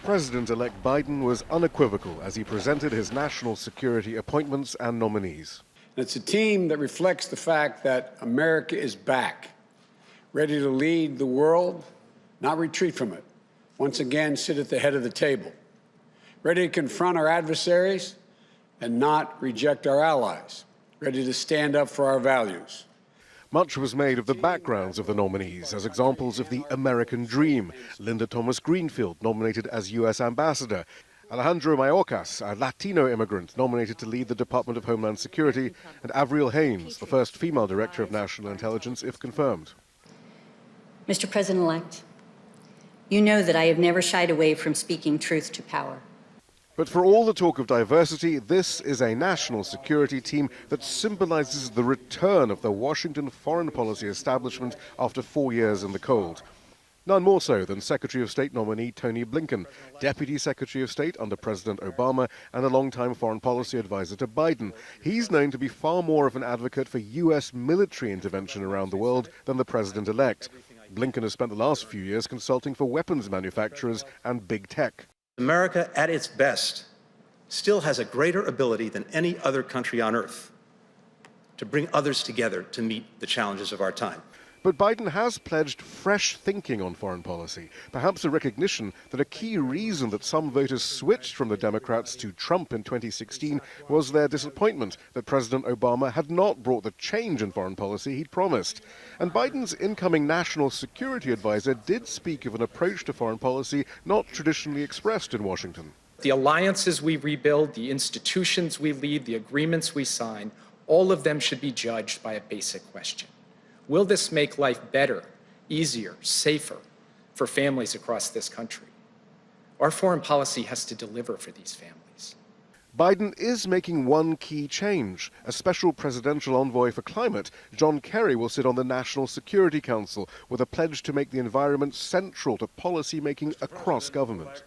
President-elect Biden was unequivocal as he presented his national security appointments and nominees. It's a team that reflects the fact that America is back, ready to lead the world, not retreat from it. Once again, sit at the head of the table, ready to confront our adversaries and not reject our allies, ready to stand up for our values. Much was made of the backgrounds of the nominees as examples of the American dream. Linda Thomas-Greenfield, nominated as U.S. Ambassador. Alejandro Mayorkas, a Latino immigrant nominated to lead the Department of Homeland Security. And AVRIL HAINES, the first female director of national intelligence, if confirmed. Mr. President-elect, you know that I have never shied away from speaking truth to power. But for all the talk of diversity, this is a national security team that symbolizes the return of the Washington foreign policy establishment after 4 years in the cold. None more so than Secretary of State nominee Tony Blinken, Deputy Secretary of State under President Obama and a longtime foreign policy advisor to Biden. He's known to be far more of an advocate for U.S. military intervention around the world than the president-elect. Blinken has spent the last few years consulting for weapons manufacturers and big tech. America, at its best, still has a greater ability than any other country on earth to bring others together to meet the challenges of our time. But Biden has pledged fresh thinking on foreign policy, perhaps a recognition that a key reason that some voters switched from the Democrats to Trump in 2016 was their disappointment that President Obama had not brought the change in foreign policy he'd promised. And Biden's incoming national security advisor did speak of an approach to foreign policy not traditionally expressed in Washington. The alliances we rebuild, the institutions we lead, the agreements we sign, all of them should be judged by a basic question. Will this make life better, easier, safer for families across this country? Our foreign policy has to deliver for these families. Biden is making one key change. A special presidential envoy for climate, John Kerry, will sit on the National Security Council with a pledge to make the environment central to policy making across government.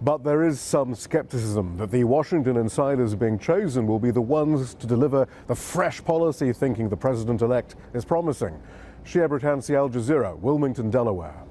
But there is some skepticism that the Washington insiders being chosen will be the ones to deliver the fresh policy thinking the president-elect is promising. Shihab, Rattansi, Jazeera, Wilmington, Delaware.